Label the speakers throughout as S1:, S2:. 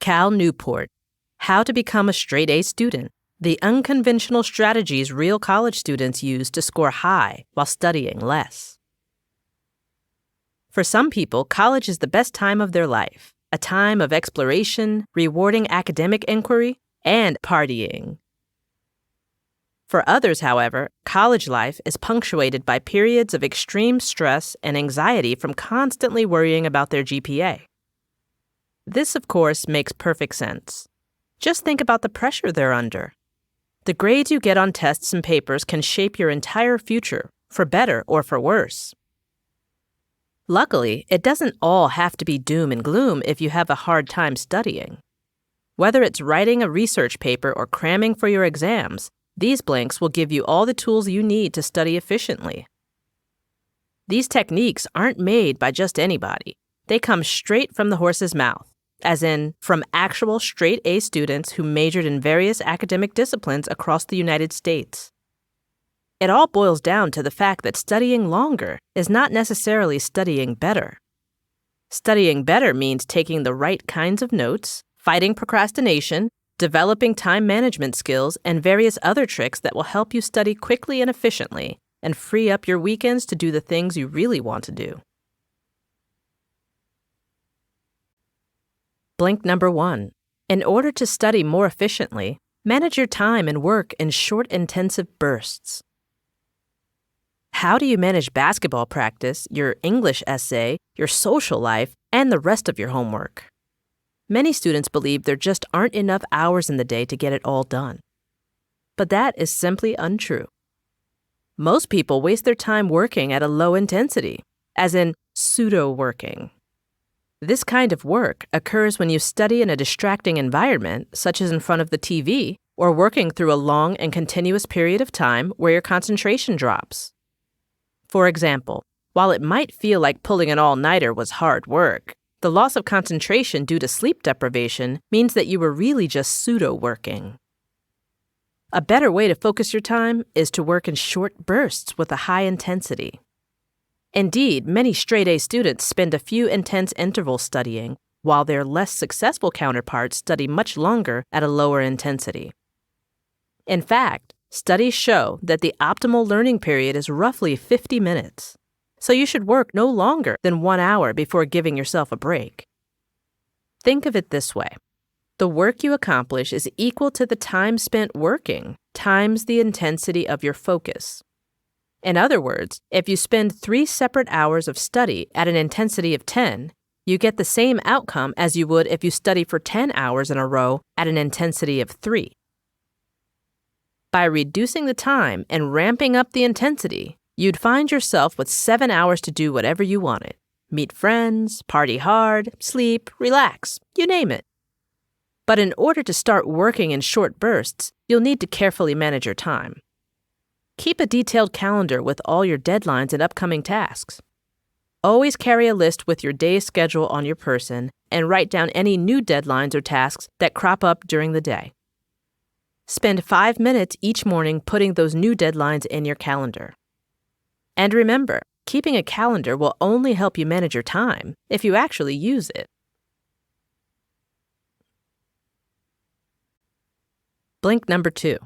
S1: Cal Newport, How to Become a Straight A Student, the unconventional strategies real college students use to score high while studying less. For some people, college is the best time of their life, a time of exploration, rewarding academic inquiry, and partying. For others, however, college life is punctuated by periods of extreme stress and anxiety from constantly worrying about their GPA. This, of course, makes perfect sense. Just think about the pressure they're under. The grades you get on tests and papers can shape your entire future, for better or for worse. Luckily, it doesn't all have to be doom and gloom if you have a hard time studying. Whether it's writing a research paper or cramming for your exams, these blanks will give you all the tools you need to study efficiently. These techniques aren't made by just anybody. They come straight from the horse's mouth, as in from actual straight A students who majored in various academic disciplines across the United States. It all boils down to the fact that studying longer is not necessarily studying better. Studying better means taking the right kinds of notes, fighting procrastination, developing time management skills, and various other tricks that will help you study quickly and efficiently and free up your weekends to do the things you really want to do. Blink number 1. In order to study more efficiently, manage your time and work in short, intensive bursts. How do you manage basketball practice, your English essay, your social life, and the rest of your homework? Many students believe there just aren't enough hours in the day to get it all done. But that is simply untrue. Most people waste their time working at a low intensity, as in pseudo-working. This kind of work occurs when you study in a distracting environment, such as in front of the TV, or working through a long and continuous period of time where your concentration drops. For example, while it might feel like pulling an all-nighter was hard work, the loss of concentration due to sleep deprivation means that you were really just pseudo-working. A better way to focus your time is to work in short bursts with a high intensity. Indeed, many straight-A students spend a few intense intervals studying, while their less successful counterparts study much longer at a lower intensity. In fact, studies show that the optimal learning period is roughly 50 minutes. So you should work no longer than 1 hour before giving yourself a break. Think of it this way. The work you accomplish is equal to the time spent working times the intensity of your focus. In other words, if you spend 3 separate hours of study at an intensity of 10, you get the same outcome as you would if you study for 10 hours in a row at an intensity of 3. By reducing the time and ramping up the intensity, you'd find yourself with 7 hours to do whatever you wanted. Meet friends, party hard, sleep, relax, you name it. But in order to start working in short bursts, you'll need to carefully manage your time. Keep a detailed calendar with all your deadlines and upcoming tasks. Always carry a list with your day's schedule on your person and write down any new deadlines or tasks that crop up during the day. Spend 5 minutes each morning putting those new deadlines in your calendar. And remember, keeping a calendar will only help you manage your time if you actually use it. Blink number 2.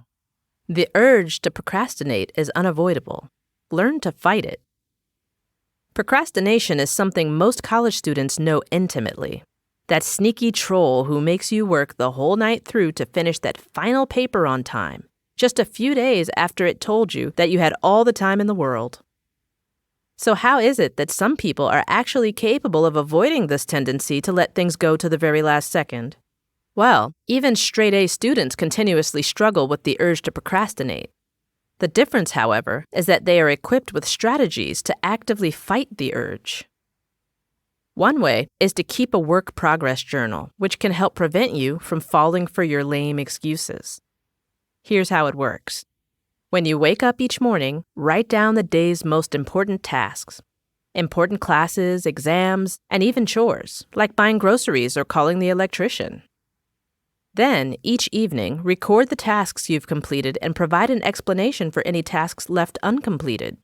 S1: The urge to procrastinate is unavoidable. Learn to fight it. Procrastination is something most college students know intimately. That sneaky troll who makes you work the whole night through to finish that final paper on time, just a few days after it told you that you had all the time in the world. So how is it that some people are actually capable of avoiding this tendency to let things go to the very last second? Well, even straight-A students continuously struggle with the urge to procrastinate. The difference, however, is that they are equipped with strategies to actively fight the urge. One way is to keep a work progress journal, which can help prevent you from falling for your lame excuses. Here's how it works. When you wake up each morning, write down the day's most important tasks. Important classes, exams, and even chores, like buying groceries or calling the electrician. Then, each evening, record the tasks you've completed and provide an explanation for any tasks left uncompleted.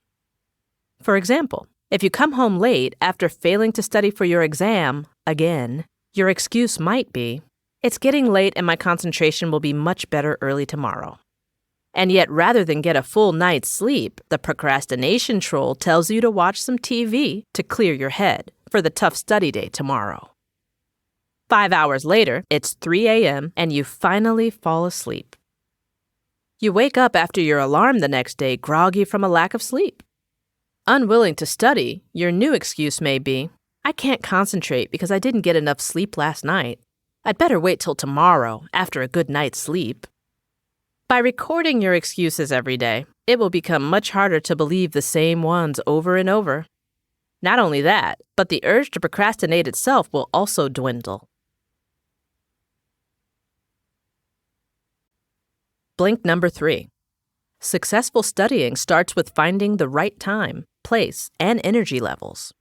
S1: For example, if you come home late after failing to study for your exam, again, your excuse might be, It's getting late and my concentration will be much better early tomorrow. And yet, rather than get a full night's sleep, the procrastination troll tells you to watch some TV to clear your head for the tough study day tomorrow. 5 hours later, it's 3 a.m. and you finally fall asleep. You wake up after your alarm the next day groggy from a lack of sleep. Unwilling to study, your new excuse may be, I can't concentrate because I didn't get enough sleep last night. I'd better wait till tomorrow after a good night's sleep. By recording your excuses every day, it will become much harder to believe the same ones over and over. Not only that, but the urge to procrastinate itself will also dwindle. Blink number 3. Successful studying starts with finding the right time, place, and energy levels.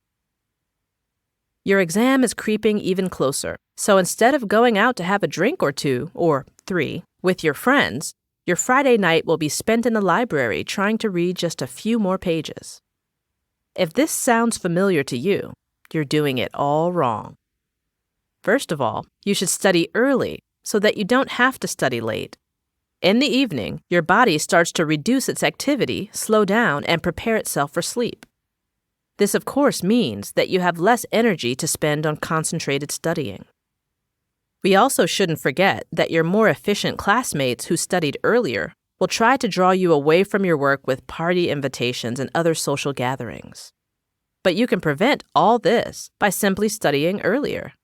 S1: Your exam is creeping even closer, so instead of going out to have a drink or 2, or 3, with your friends, your Friday night will be spent in the library trying to read just a few more pages. If this sounds familiar to you, you're doing it all wrong. First of all, you should study early so that you don't have to study late. In the evening, your body starts to reduce its activity, slow down, and prepare itself for sleep. This, of course, means that you have less energy to spend on concentrated studying. We also shouldn't forget that your more efficient classmates who studied earlier will try to draw you away from your work with party invitations and other social gatherings. But you can prevent all this by simply studying earlier.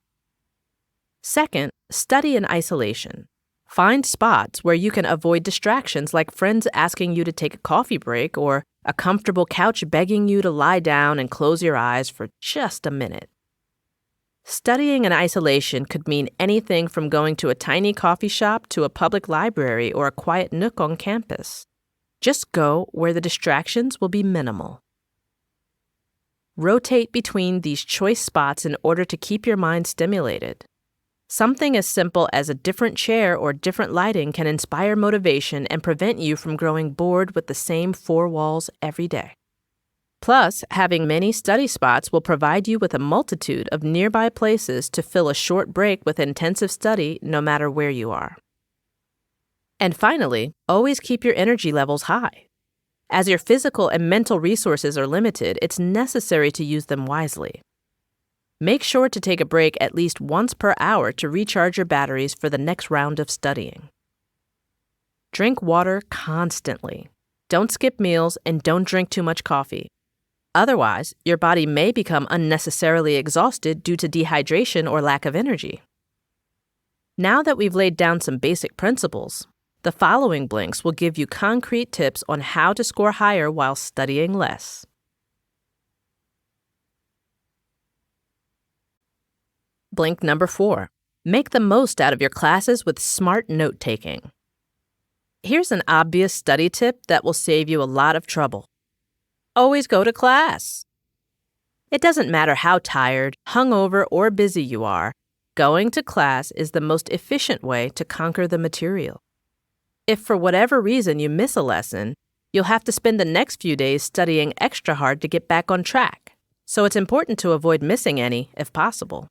S1: Second, study in isolation. Find spots where you can avoid distractions like friends asking you to take a coffee break or a comfortable couch begging you to lie down and close your eyes for just a minute. Studying in isolation could mean anything from going to a tiny coffee shop to a public library or a quiet nook on campus. Just go where the distractions will be minimal. Rotate between these choice spots in order to keep your mind stimulated. Something as simple as a different chair or different lighting can inspire motivation and prevent you from growing bored with the same 4 walls every day. Plus, having many study spots will provide you with a multitude of nearby places to fill a short break with intensive study no matter where you are. And finally, always keep your energy levels high. As your physical and mental resources are limited, it's necessary to use them wisely. Make sure to take a break at least once per hour to recharge your batteries for the next round of studying. Drink water constantly. Don't skip meals and don't drink too much coffee. Otherwise, your body may become unnecessarily exhausted due to dehydration or lack of energy. Now that we've laid down some basic principles, the following blinks will give you concrete tips on how to score higher while studying less. Blink number 4. Make the most out of your classes with smart note-taking. Here's an obvious study tip that will save you a lot of trouble. Always go to class. It doesn't matter how tired, hungover, or busy you are, going to class is the most efficient way to conquer the material. If for whatever reason you miss a lesson, you'll have to spend the next few days studying extra hard to get back on track, so it's important to avoid missing any if possible.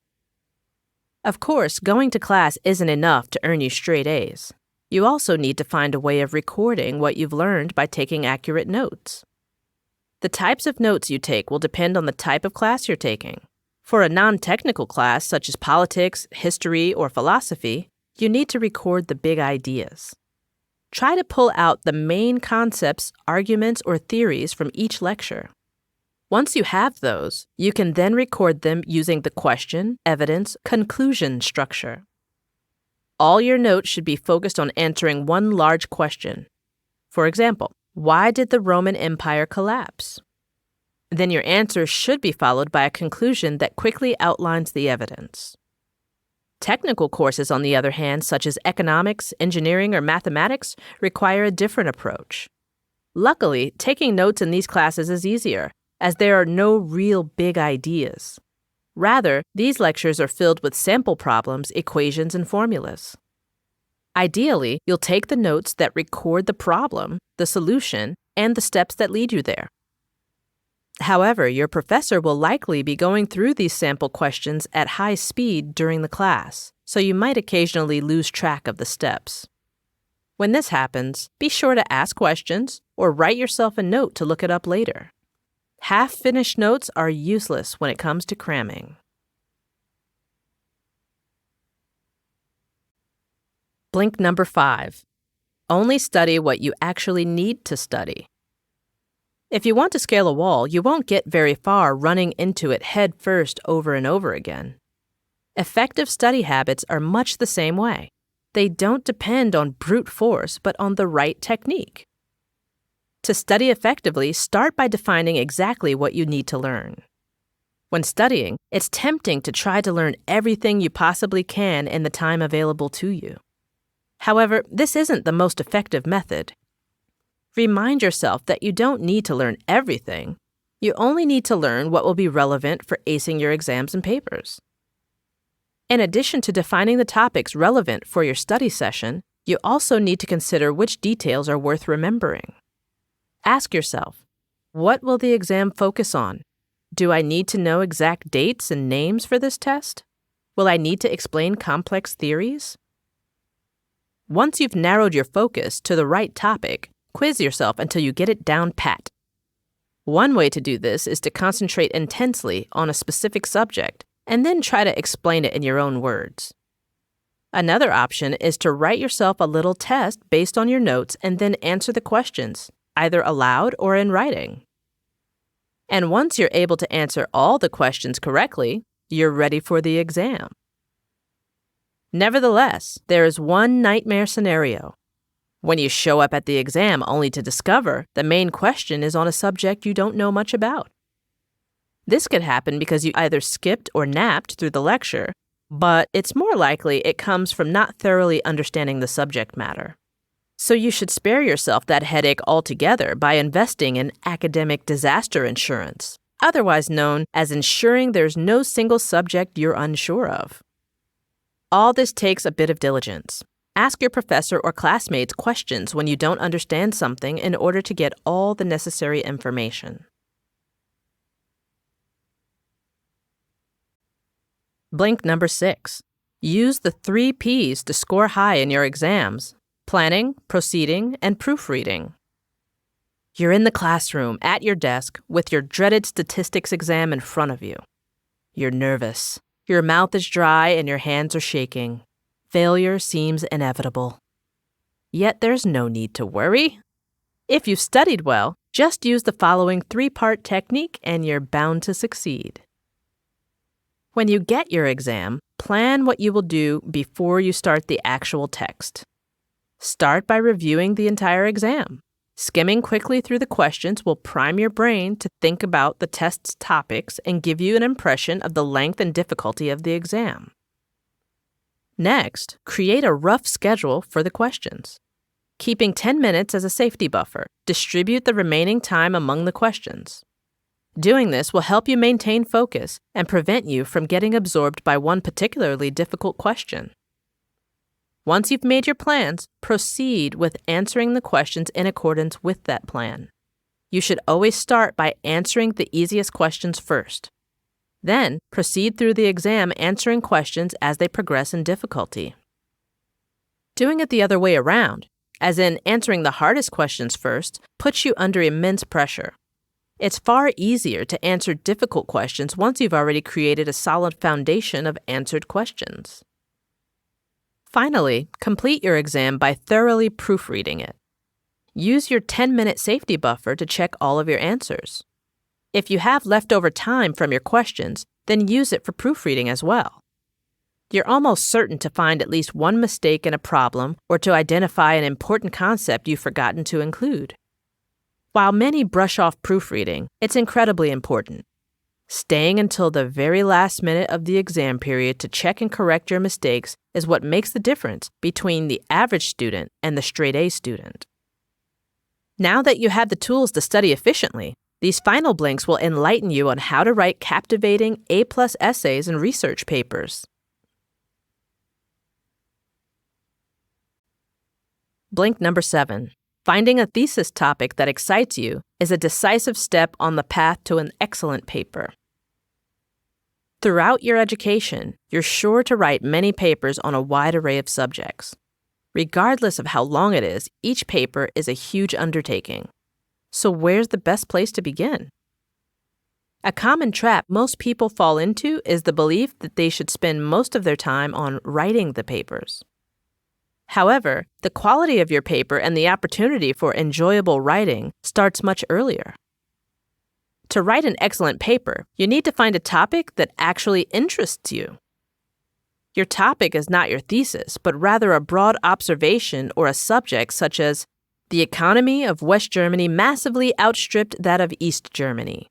S1: Of course, going to class isn't enough to earn you straight A's. You also need to find a way of recording what you've learned by taking accurate notes. The types of notes you take will depend on the type of class you're taking. For a non-technical class such as politics, history, or philosophy, you need to record the big ideas. Try to pull out the main concepts, arguments, or theories from each lecture. Once you have those, you can then record them using the question, evidence, conclusion structure. All your notes should be focused on answering one large question. For example, why did the Roman Empire collapse? Then your answer should be followed by a conclusion that quickly outlines the evidence. Technical courses, on the other hand, such as economics, engineering, or mathematics, require a different approach. Luckily, taking notes in these classes is easier, as there are no real big ideas. Rather, these lectures are filled with sample problems, equations, and formulas. Ideally, you'll take the notes that record the problem, the solution, and the steps that lead you there. However, your professor will likely be going through these sample questions at high speed during the class, so you might occasionally lose track of the steps. When this happens, be sure to ask questions or write yourself a note to look it up later. Half-finished notes are useless when it comes to cramming. Blink number 5. Only study what you actually need to study. If you want to scale a wall, you won't get very far running into it head first over and over again. Effective study habits are much the same way. They don't depend on brute force, but on the right technique. To study effectively, start by defining exactly what you need to learn. When studying, it's tempting to try to learn everything you possibly can in the time available to you. However, this isn't the most effective method. Remind yourself that you don't need to learn everything. You only need to learn what will be relevant for acing your exams and papers. In addition to defining the topics relevant for your study session, you also need to consider which details are worth remembering. Ask yourself, what will the exam focus on? Do I need to know exact dates and names for this test? Will I need to explain complex theories? Once you've narrowed your focus to the right topic, quiz yourself until you get it down pat. One way to do this is to concentrate intensely on a specific subject and then try to explain it in your own words. Another option is to write yourself a little test based on your notes and then answer the questions, either aloud or in writing. And once you're able to answer all the questions correctly, you're ready for the exam. Nevertheless, there is one nightmare scenario. When you show up at the exam only to discover the main question is on a subject you don't know much about. This could happen because you either skipped or napped through the lecture, but it's more likely it comes from not thoroughly understanding the subject matter. So you should spare yourself that headache altogether by investing in academic disaster insurance, otherwise known as ensuring there's no single subject you're unsure of. All this takes a bit of diligence. Ask your professor or classmates questions when you don't understand something in order to get all the necessary information. Blink number 6. Use the 3 P's to score high in your exams: planning, proceeding, and proofreading. You're in the classroom, at your desk, with your dreaded statistics exam in front of you. You're nervous. Your mouth is dry and your hands are shaking. Failure seems inevitable. Yet there's no need to worry. If you've studied well, just use the following 3-part technique and you're bound to succeed. When you get your exam, plan what you will do before you start the actual text. Start by reviewing the entire exam. Skimming quickly through the questions will prime your brain to think about the test's topics and give you an impression of the length and difficulty of the exam. Next, create a rough schedule for the questions. Keeping 10 minutes as a safety buffer, distribute the remaining time among the questions. Doing this will help you maintain focus and prevent you from getting absorbed by one particularly difficult question. Once you've made your plans, proceed with answering the questions in accordance with that plan. You should always start by answering the easiest questions first. Then, proceed through the exam answering questions as they progress in difficulty. Doing it the other way around, as in answering the hardest questions first, puts you under immense pressure. It's far easier to answer difficult questions once you've already created a solid foundation of answered questions. Finally, complete your exam by thoroughly proofreading it. Use your 10-minute safety buffer to check all of your answers. If you have leftover time from your questions, then use it for proofreading as well. You're almost certain to find at least one mistake in a problem or to identify an important concept you've forgotten to include. While many brush off proofreading, it's incredibly important. Staying until the very last minute of the exam period to check and correct your mistakes is what makes the difference between the average student and the straight-A student. Now that you have the tools to study efficiently, these final blinks will enlighten you on how to write captivating A+ essays and research papers. Blink number 7. Finding a thesis topic that excites you is a decisive step on the path to an excellent paper. Throughout your education, you're sure to write many papers on a wide array of subjects. Regardless of how long it is, each paper is a huge undertaking. So where's the best place to begin? A common trap most people fall into is the belief that they should spend most of their time on writing the papers. However, the quality of your paper and the opportunity for enjoyable writing starts much earlier. To write an excellent paper, you need to find a topic that actually interests you. Your topic is not your thesis, but rather a broad observation or a subject such as, the economy of West Germany massively outstripped that of East Germany.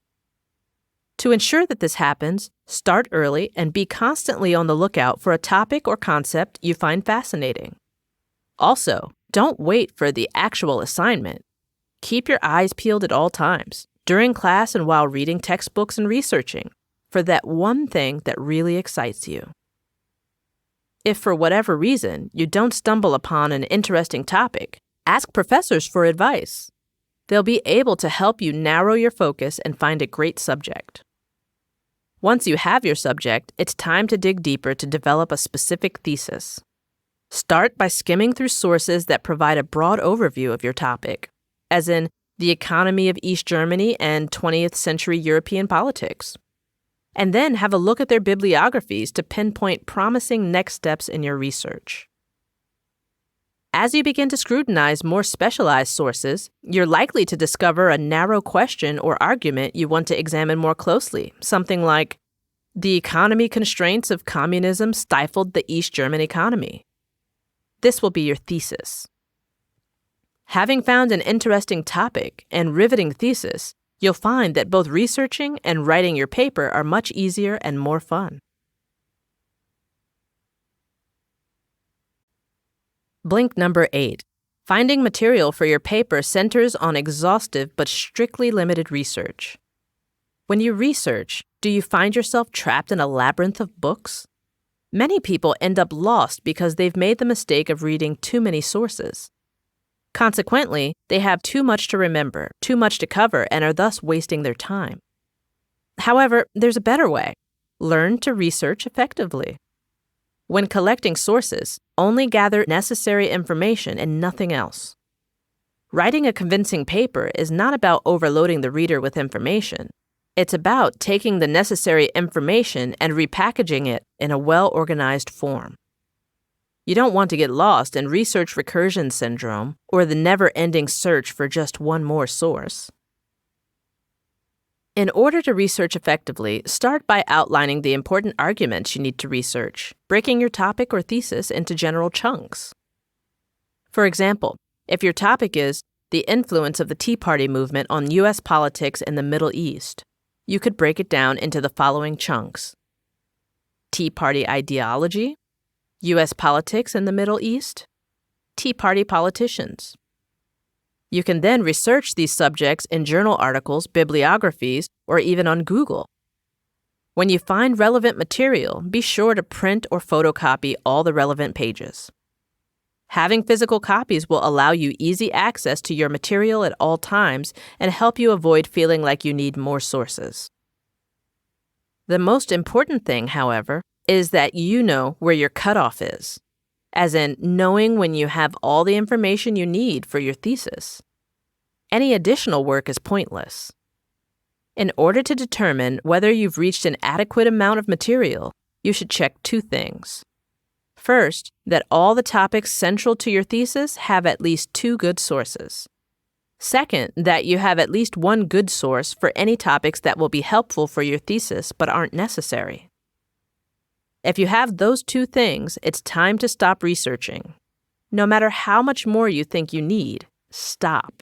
S1: To ensure that this happens, start early and be constantly on the lookout for a topic or concept you find fascinating. Also, don't wait for the actual assignment. Keep your eyes peeled at all times, during class and while reading textbooks and researching, for that one thing that really excites you. If for whatever reason you don't stumble upon an interesting topic, ask professors for advice. They'll be able to help you narrow your focus and find a great subject. Once you have your subject, it's time to dig deeper to develop a specific thesis. Start by skimming through sources that provide a broad overview of your topic, as in the economy of East Germany and 20th century European politics. And then have a look at their bibliographies to pinpoint promising next steps in your research. As you begin to scrutinize more specialized sources, you're likely to discover a narrow question or argument you want to examine more closely, something like, the economy constraints of communism stifled the East German economy. This will be your thesis. Having found an interesting topic and riveting thesis, you'll find that both researching and writing your paper are much easier and more fun. Blink number 8. Finding material for your paper centers on exhaustive but strictly limited research. When you research, do you find yourself trapped in a labyrinth of books? Many people end up lost because they've made the mistake of reading too many sources. Consequently, they have too much to remember, too much to cover, and are thus wasting their time. However, there's a better way. Learn to research effectively. When collecting sources, only gather necessary information and nothing else. Writing a convincing paper is not about overloading the reader with information. It's about taking the necessary information and repackaging it in a well-organized form. You don't want to get lost in research recursion syndrome or the never-ending search for just one more source. In order to research effectively, start by outlining the important arguments you need to research, breaking your topic or thesis into general chunks. For example, if your topic is the influence of the Tea Party movement on U.S. politics in the Middle East, you could break it down into the following chunks: Tea Party ideology, U.S. politics in the Middle East, Tea Party politicians. You can then research these subjects in journal articles, bibliographies, or even on Google. When you find relevant material, be sure to print or photocopy all the relevant pages. Having physical copies will allow you easy access to your material at all times and help you avoid feeling like you need more sources. The most important thing, however, is that you know where your cutoff is, as in knowing when you have all the information you need for your thesis. Any additional work is pointless. In order to determine whether you've reached an adequate amount of material, you should check two things. First, that all the topics central to your thesis have at least 2 good sources. Second, that you have at least one good source for any topics that will be helpful for your thesis but aren't necessary. If you have those 2 things, it's time to stop researching. No matter how much more you think you need, stop.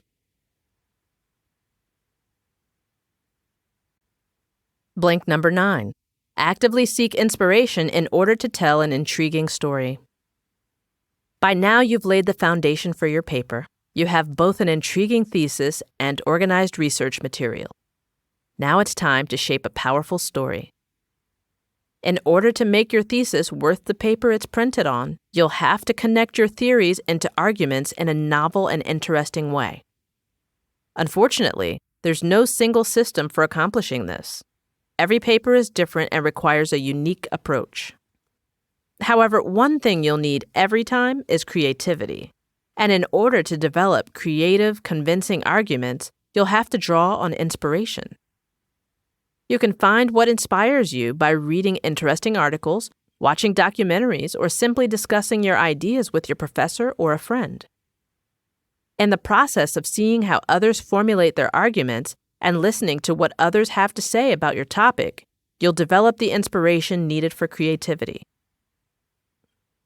S1: Blink number 9. Actively seek inspiration in order to tell an intriguing story. By now, you've laid the foundation for your paper. You have both an intriguing thesis and organized research material. Now it's time to shape a powerful story. In order to make your thesis worth the paper it's printed on, you'll have to connect your theories into arguments in a novel and interesting way. Unfortunately, there's no single system for accomplishing this. Every paper is different and requires a unique approach. However, one thing you'll need every time is creativity. And in order to develop creative, convincing arguments, you'll have to draw on inspiration. You can find what inspires you by reading interesting articles, watching documentaries, or simply discussing your ideas with your professor or a friend. In the process of seeing how others formulate their arguments and listening to what others have to say about your topic, you'll develop the inspiration needed for creativity.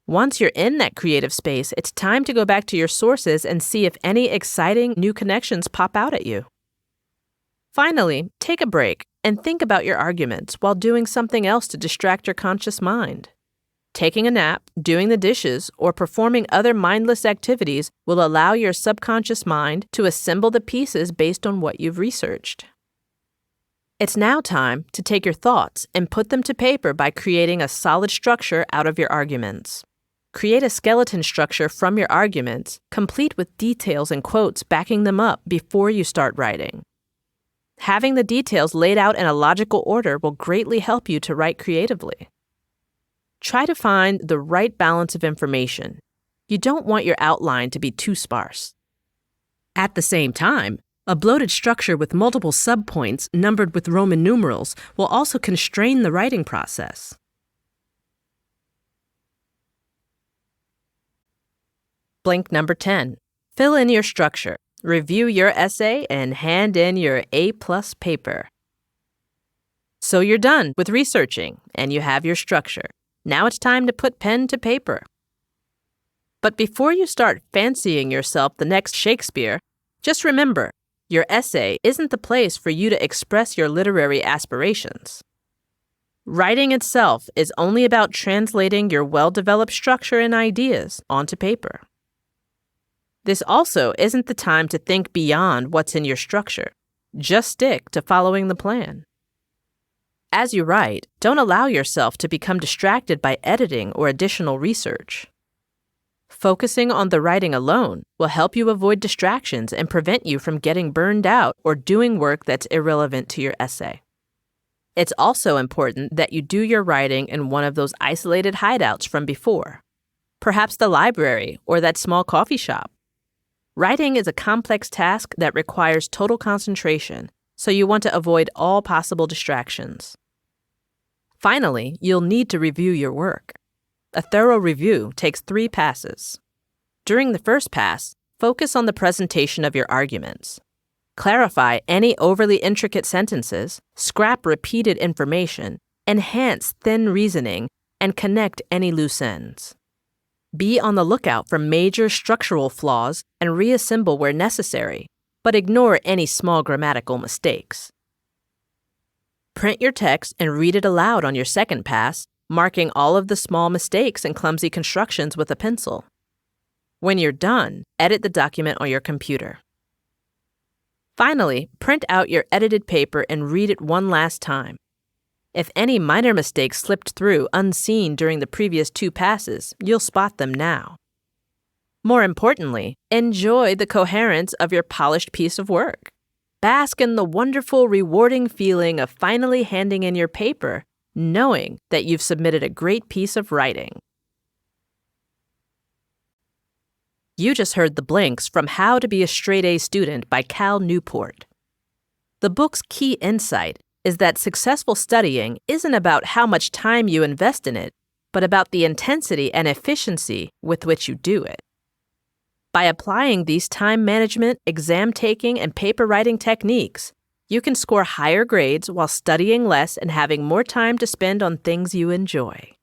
S1: Once you're in that creative space, it's time to go back to your sources and see if any exciting new connections pop out at you. Finally, take a break and think about your arguments while doing something else to distract your conscious mind. Taking a nap, doing the dishes, or performing other mindless activities will allow your subconscious mind to assemble the pieces based on what you've researched. It's now time to take your thoughts and put them to paper by creating a solid structure out of your arguments. Create a skeleton structure from your arguments, complete with details and quotes backing them up before you start writing. Having the details laid out in a logical order will greatly help you to write creatively. Try to find the right balance of information. You don't want your outline to be too sparse. At the same time, a bloated structure with multiple subpoints numbered with Roman numerals will also constrain the writing process. Blink number 10. Fill in your structure. Review your essay and hand in your A+ paper. So you're done with researching and you have your structure. Now it's time to put pen to paper. But before you start fancying yourself the next Shakespeare, just remember, your essay isn't the place for you to express your literary aspirations. Writing itself is only about translating your well-developed structure and ideas onto paper. This also isn't the time to think beyond what's in your structure. Just stick to following the plan. As you write, don't allow yourself to become distracted by editing or additional research. Focusing on the writing alone will help you avoid distractions and prevent you from getting burned out or doing work that's irrelevant to your essay. It's also important that you do your writing in one of those isolated hideouts from before, perhaps the library or that small coffee shop. Writing is a complex task that requires total concentration, so you want to avoid all possible distractions. Finally, you'll need to review your work. A thorough review takes 3 passes. During the first pass, focus on the presentation of your arguments. Clarify any overly intricate sentences, scrap repeated information, enhance thin reasoning, and connect any loose ends. Be on the lookout for major structural flaws and reassemble where necessary, but ignore any small grammatical mistakes. Print your text and read it aloud on your second pass, marking all of the small mistakes and clumsy constructions with a pencil. When you're done, edit the document on your computer. Finally, print out your edited paper and read it one last time. If any minor mistakes slipped through unseen during the previous 2 passes, you'll spot them now. More importantly, enjoy the coherence of your polished piece of work. Bask in the wonderful, rewarding feeling of finally handing in your paper, knowing that you've submitted a great piece of writing. You just heard the blinks from How to Be a Straight A Student by Cal Newport. The book's key insight is that successful studying isn't about how much time you invest in it, but about the intensity and efficiency with which you do it. By applying these time management, exam taking, and paper writing techniques, you can score higher grades while studying less and having more time to spend on things you enjoy.